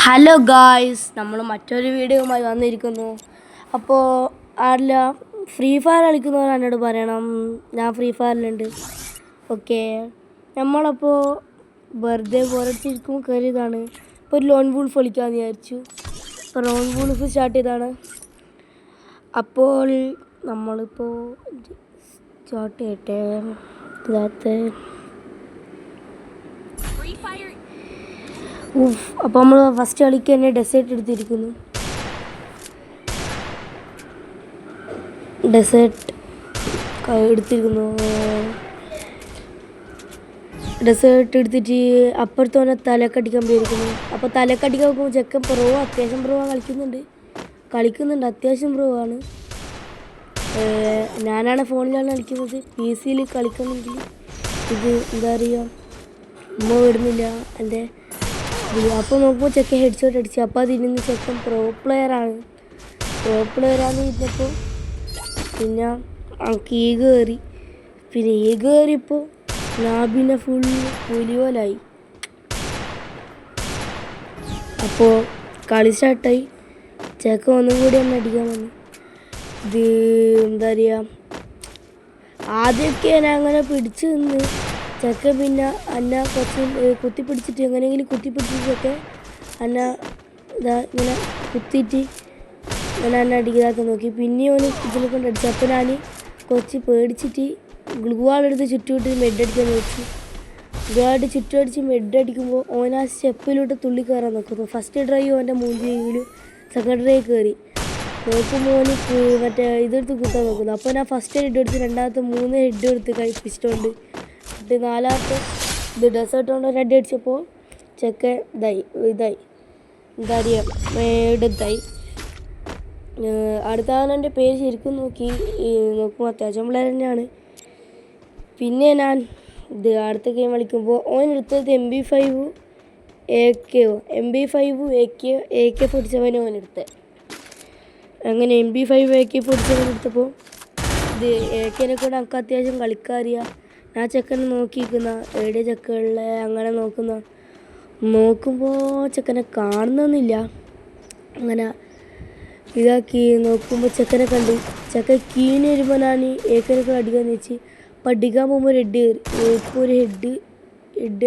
Hello guys, നമ്മൾ മറ്റൊരു വീഡിയോയുമായി വന്നിരിക്കുന്നു. അപ്പോൾ ആരില്ല ഫ്രീ ഫയർ കളിക്കുന്നവർ എന്നോട് പറയണം, ഞാൻ ഫ്രീ ഫയറിലുണ്ട്. ഓക്കെ, നമ്മളപ്പോൾ വെറുതെ ബോറടിച്ചിരിക്കുമ്പോൾ കയറിയതാണ്. ഇപ്പോൾ ഒരു ലോൺ വൂൾഫ് കളിക്കാമെന്ന് വിചാരിച്ചു. ഇപ്പോൾ ലോൺ വൂൾഫ് സ്റ്റാർട്ട് ചെയ്താണ്. അപ്പോൾ നമ്മളിപ്പോൾ സ്റ്റാർട്ട് ചെയ്യട്ടെ. ഇതിനകത്ത് അപ്പോൾ നമ്മൾ ഫസ്റ്റ് കളിക്ക് തന്നെ ഡെസേർട്ട് എടുത്തിരിക്കുന്നു. ഡെസേർട്ട് എടുത്തിട്ട് അപ്പുറത്തോനെ തലക്കടിക്കാൻ പോയിരിക്കുന്നു. അപ്പോൾ തലക്കടിക്കാൻ നോക്കുമ്പോൾ ചെക്കൻ അത്യാവശ്യം പ്രോ കളിക്കുന്നുണ്ട്, അത്യാവശ്യം പ്രോ ആണ്. ഞാനാണ് ഫോണിലാണ് കളിക്കുന്നത്. PC കളിക്കുന്നെങ്കിൽ ഇത് എന്താ പറയുക, ഉമ്മ വിടുന്നില്ല എൻ്റെ. അപ്പോൾ നോക്കുമ്പോൾ ചെക്കൻ ഹെഡ്ഷോട്ട് അടിച്ചു. അപ്പോൾ അതിരുന്ന് ചെക്കൻ പ്രോ പ്ലെയറാണ് ഇരുന്നപ്പോൾ പിന്നെ എനിക്ക് കയറിയപ്പോൾ ലാബിനെ ഫുൾ പുലിയോലായി. അപ്പോൾ കളി സ്റ്റാർട്ടായി. ചെക്കൻ ഒന്നും കൂടി എന്നെ അടിക്കാൻ വന്നു. ഇത് എന്താ പറയുക, ആദ്യമൊക്കെ ഞാൻ അങ്ങനെ പിടിച്ചു നിന്ന് ചെക്കൻ പിന്നെ എന്നെ കുറച്ച് കുത്തിപ്പിടിച്ചിട്ട് ചെക്കൻ എന്നെ ഇങ്ങനെ കുത്തിയിട്ട് ഇങ്ങനെ എന്നെ അടിക്കാതെ നോക്കി. പിന്നെയും ഓന് ഇതിൽ കൊണ്ട് അടിച്ചു. അപ്പോൾ ഞാൻ കുറച്ച് പേടിച്ചിട്ട് ഗ്ലൂവാളെടുത്ത് ചുറ്റുവിട്ട് മെഡടിക്കാൻ നോക്കി. ഗ്ലൂവായിട്ട് ചുറ്റുമടിച്ച് മെഡടിക്കുമ്പോൾ ഓൻ ആ സ്റ്റെപ്പിലോട്ട് തുള്ളി കയറാൻ നോക്കുന്നു. ഫസ്റ്റ് ഡ്രൈവ് ഓൻ്റെ മൂഞ്ചിയെങ്കിലും സെക്കൻഡ് ഡ്രൈവ് കയറി നോക്കുമ്പോൾ ഓന് മറ്റേ ഇതെടുത്ത് കുത്താൻ നോക്കുന്നു. അപ്പോൾ ഞാൻ ഫസ്റ്റ് ഹെഡ് എടുത്ത് രണ്ടാമത്തെ 3 ഹെഡ് എടുത്ത് കഴിപ്പിച്ചിട്ടുണ്ട്. എന്നിട്ട് നാലാമത്തെ ഇത് ഡെസേർട്ട് കൊണ്ട് ഒരു അടി അടിച്ചപ്പോൾ ചെക്കൻ ഇതായി എന്താ പറയുക, ഇതായി. അടുത്തവൻ്റെ പേര് ശരിക്കും നോക്കുമ്പോൾ അത്യാവശ്യം പിള്ളേർ തന്നെയാണ്. പിന്നെ ഞാൻ അടുത്ത ഗെയിം കളിക്കുമ്പോൾ ഓനെടുത്തത് MP5 AK-47 ഓനെടുത്തത്. അങ്ങനെ MP5 AK-47 എടുത്തപ്പോൾ ഇത് AKനെ കൂടെ എനിക്ക് അത്യാവശ്യം കളിക്കാറിയാം. ഞാൻ ചെക്കനെ നോക്കിയിരിക്കുന്ന എവിടെ ചെക്കനിലെ അങ്ങനെ നോക്കുമ്പോൾ ചെക്കനെ കാണുന്നൊന്നുമില്ല. അങ്ങനെ ഇതാക്കി നോക്കുമ്പോൾ ചെക്കനെ കണ്ട്. ചെക്കൻ കീന് വരുമ്പോൾ ഞാൻ AKനെ കൂടെ അടിക്കാമെന്ന് വെച്ച്. അപ്പം അടിക്കാൻ പോകുമ്പോൾ ഒരു ഹെഡ് കയറി. ഇപ്പോൾ ഒരു ഹെഡ്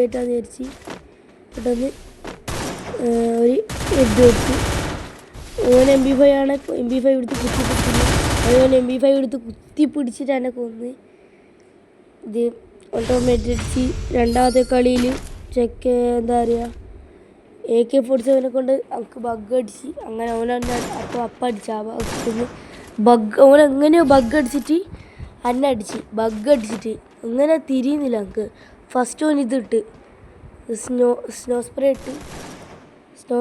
ആയിട്ടാന്ന് വിചാരിച്ച് പെട്ടെന്ന് ഒരു ഹെഡ് കൊടുത്തു. ഓൻ MP5 എടുത്ത് കുത്തിപ്പിടിച്ചിട്ട് എന്നെ കൊന്ന്. ഇത് ഓട്ടോമാറ്റിക് അടിച്ച്. രണ്ടാമത്തെ കളിയിൽ ചെക്ക് എന്താ പറയുക, AK-47 കൊണ്ട് നമുക്ക് ബഗ് അടിച്ച്. അങ്ങനെ ഓനെന്നെ അപ്പം അടിച്ച ഓനെങ്ങനെയോ ബഗ് അടിച്ചിട്ട് എന്നെ അടിച്ച്. ബഗ് അടിച്ചിട്ട് അങ്ങനെ തിരിയുന്നില്ല എനിക്ക്. ഫസ്റ്റ് ഓൻ ഇതിട്ട് സ്നോ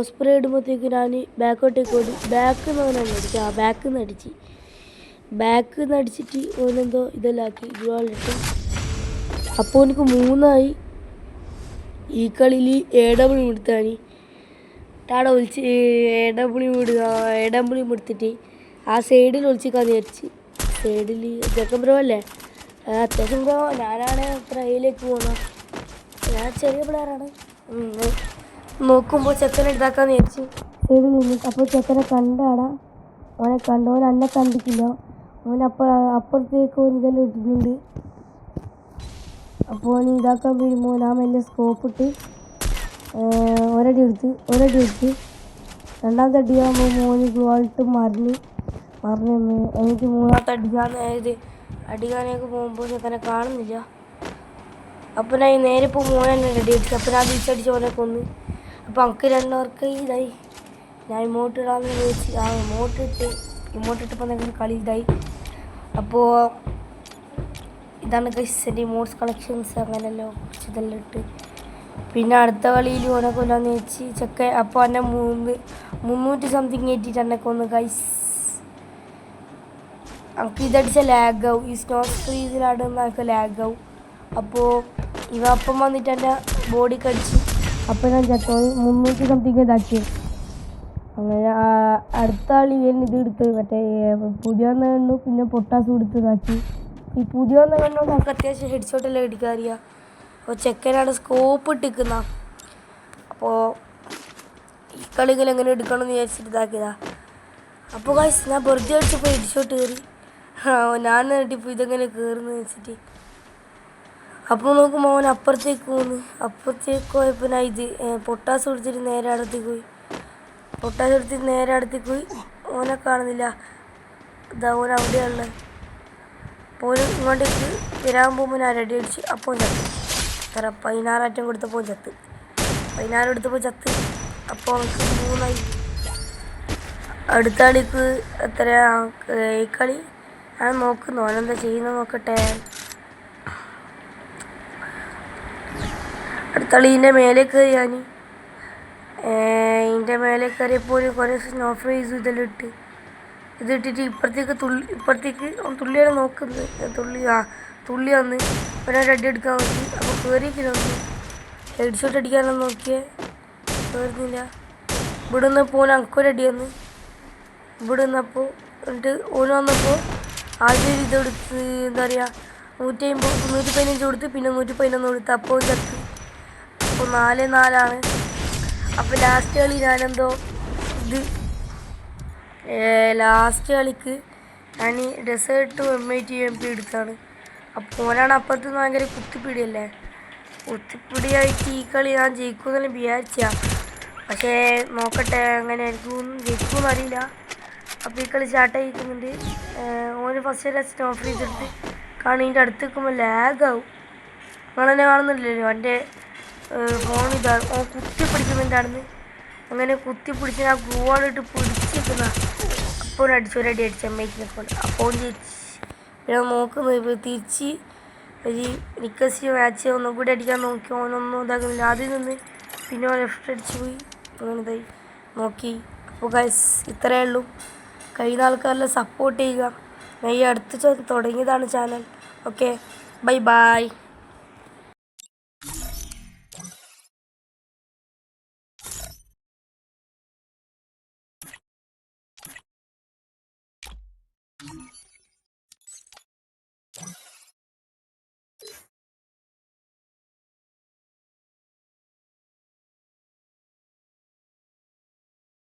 സ്പ്രേ ഇടുമ്പോഴത്തേക്ക് ഞാൻ ബാക്കോട്ടേക്ക് ഓടി. ബാക്കിൽ നിന്ന് അടിച്ചിട്ട് ഓനെന്തോ ഇതെല്ലാം ആക്കി ഗോളിട്ട്. അപ്പോൾ എനിക്ക് 3 ഈ കളിയിൽ AW എടുത്താണ്. ടാടെ ഒളിച്ച് AW എടുത്തിട്ട് ആ സൈഡിൽ ഒളിച്ചിക്കാന്ന് വിചാരിച്ച്. സൈഡിൽ ചെക്കൻ ബ്രോ അല്ലേ, അത്യാവശ്യം ബ്രോ. ഞാനാണ് ട്രയിലേക്ക് പോകുന്നത്, ഞാൻ ചെറിയ പിള്ളേരാണ്. നോക്കുമ്പോൾ ചെക്കനെ ഇതാക്കാന്ന് വിചാരിച്ച് സൈഡിൽ നിന്ന്. അപ്പോൾ ചെക്കനെ ഓൻ എന്നെ കണ്ടിട്ടില്ല. അപ്പുറത്തേക്ക് ഇതെല്ലാം ഇട്ടിട്ടുണ്ട്. അപ്പോൾ ഓൻ ഇതാക്കാൻ വരുമ്പോൾ ഞാൻ വലിയ സ്കോപ്പിട്ട് ഒരടി എടുത്ത് രണ്ടാമത്തെ അടിയാകുമ്പോൾ മോന് ഗ്ലോൾട്ട് മറിഞ്ഞ് എനിക്ക് മൂന്നാമത്തെ അടിക്കാനൊക്കെ പോകുമ്പോൾ ചെക്കനെ കാണുന്നില്ല. അപ്പോൾ ഞാൻ നേരെ ഇപ്പോൾ മോനെ റെഡി അടിച്ചു. അപ്പോൾ ഞാൻ തിരിച്ചടിച്ച് ഓനെ കൊന്ന്. അപ്പോൾ എനിക്ക് 2 പേർക്ക് ഇതായി. ഞാൻ ഇമോട്ട് ഇടാമെന്ന് ചോദിച്ച് ഇമോട്ടിട്ടപ്പോൾ നിങ്ങൾക്ക് കളി ഇതായി. അപ്പോൾ ഇതാണ് എൻ്റെ ഇമോട്ട്സ് കളക്ഷൻസ്. അങ്ങനെയല്ലോ ഇതെല്ലാം ഇട്ട് പിന്നെ അടുത്ത കളിയിൽ ഓനെ കൊല്ലാന്ന് വെച്ച് ചെക്കൻ. അപ്പോൾ എന്നെ 300 സംതിങ് ഏറ്റിട്ട് എന്നെ കൊന്ന് ഗൈസ്. എനിക്ക് ഇതടിച്ച ലാഗാവും. ഈ സ്നോ ഫ്രീസിലാടുന്ന എനിക്ക് ലാഗാവും. അപ്പോൾ അപ്പം വന്നിട്ട് എൻ്റെ ബോഡി കടിച്ച്. അപ്പോൾ ഞാൻ ചത്തോയി 300 സംതിങ് ഇതാക്കി. അങ്ങനെ അടുത്ത ആളി ഇത് എടുത്ത് മറ്റേ പുതിയ കണ്ണു പിന്നെ പൊട്ടാസ് കൊടുത്ത് ഇതാക്കി. ഈ പുതിയ കണ്ണുകൊണ്ട് നമുക്ക് അത്യാവശ്യം ഹെഡ്ഷോട്ടെല്ലാം അടിക്കാറിയാം. അപ്പോൾ ചെക്കനാണ് സ്കോപ്പ് ഇട്ടിക്കുന്ന. അപ്പോൾ ഈ കളികൾ എങ്ങനെ എടുക്കണമെന്ന് വിചാരിച്ചിട്ട് ഇതാക്കിയതാ. അപ്പോൾ ഗൈസ് ഞാൻ വെറുതെ അടിച്ചപ്പോൾ ഹെഡ്ഷോട്ട് കയറി. ഞാൻ ഇപ്പോൾ ഇതെങ്ങനെ കയറുന്നു വെച്ചിട്ട്. അപ്പോൾ നോക്കുമ്പോൾ അവൻ അപ്പുറത്തേക്ക് പോകുന്നു. അപ്പുറത്തേക്ക് പോയപ്പോൾ ഞാൻ പൊട്ടാസ് കൊടുത്തിട്ട് നേരെ അടുത്തേക്ക് പോയി. പൊട്ടാസ് എടുത്തിട്ട് നേരെ അടുത്തേക്ക് പോയി. ഓനെ കാണുന്നില്ല. ഇതാ ഓൻ അവിടെയുള്ളത്. അപ്പോൾ ഇങ്ങോട്ടേക്ക് വരാൻ പോകുമ്പോൾ ഞാൻ റെഡി അടിച്ച്. അപ്പോൾ ചത്ത്. എത്ര 16 അറ്റം കൊടുത്തപ്പോൾ ചത്ത്. 16 എടുത്തപ്പോൾ ചത്ത്. അപ്പോൾ അവർക്ക് 3ആയി. അടുത്ത കളിക്ക് എത്ര ഈ കളി ഞാൻ നോക്കുന്നു. അവനെന്താ ചെയ്യുന്നത് നോക്കട്ടെ. അടുത്ത കളീൻ്റെ മേലെ കയറി ഞാൻ. ഇതിൻ്റെ മേലെ കയറിയപ്പോൾ കുറേ സ്നോ ഫ്രീസ് ഇതെല്ലാം ഇതിട്ടിട്ട് ഇപ്പുറത്തേക്ക് തുള്ളിയാണ് നോക്കുന്നത്. തുള്ളി വന്ന് ഒരാൾ അടി എടുക്കാൻ നോക്കി. അപ്പോൾ കയറിയിരിക്കുന്നു. ഹെഡ് ഷോട്ട് അടിക്കാനൊന്നും നോക്കിയേ കയറുന്നില്ല. ഇവിടെ നിന്നപ്പോൾ ഓൻ അക്കൊരടി വന്ന്. ഇവിടെ നിന്നപ്പോൾ എന്നിട്ട് ഓന് വന്നപ്പോൾ ആദ്യം ഇതെടുത്ത് എന്താ പറയുക 115 കൊടുത്ത് പിന്നെ 111 കൊടുത്ത്. അപ്പോൾ ചത്ത്. അപ്പോൾ 4-4. അപ്പോൾ ലാസ്റ്റ് കളി ഞാനെന്തോ ലാസ്റ്റ് കളിക്ക് ഞാൻ ഡെസേർട്ടും M80 MP എടുത്താണ്. അപ്പോൾ ഓനാണ് അപ്പുറത്ത് നിന്ന് ഭയങ്കര കുത്തിപ്പിടിയല്ലേ. കുത്തിപ്പിടിയായിട്ട് ഈ കളി ഞാൻ ജയിക്കുമെന്നെല്ലാം വിചാരിച്ചാ. പക്ഷേ നോക്കട്ടെ എങ്ങനെ ജയിക്കുമെന്ന് അറിയില്ല. അപ്പോൾ ഈ കളി സ്റ്റാർട്ടായിരിക്കുന്നുണ്ട്. ഓന് ഫസ്റ്റ് സ്നോ ഫ്രീസ് എടുത്ത് കാണീൻ്റെ അടുത്ത് നിൽക്കുമ്പോൾ ലാഗാവും. നിങ്ങളെന്നെ കാണുന്നില്ലല്ലോ. എൻ്റെ ഫോൺ ഇതാണ്. ഓൻ കുത്തി പിടിക്കുന്നുണ്ടാണെന്ന്. അങ്ങനെ കുത്തി പിടിച്ച് ഞാൻ ഗോളിട്ട് പിടിച്ചിരിക്കുന്ന അപ്പോൾ ഒരടി അടിച്ച് M80 ഫോൺ. അപ്പോൾ ഞാൻ നോക്കുന്നത് ഇപ്പോൾ തിരിച്ച് ഒരു നിക്കസി മാച്ച് ഒന്നും കൂടി അടിക്കാൻ നോക്കി. ഓനൊന്നും ഇതാക്കുന്നില്ല. ആദ്യം നിന്ന് പിന്നെ ഓൻ ലെഫ്റ്റ് അടിച്ച് പോയി. അങ്ങനെ ഇതായി നോക്കി. അപ്പോൾ ഗൈസ് ഇത്രയേ ഉള്ളൂ. കഴിയുന്ന ആൾക്കാരെല്ലാം സപ്പോർട്ട് ചെയ്യുക. ഞാൻ ഈ അടുത്ത് തുടങ്ങിയതാണ് ചാനൽ. Okay, bye bye.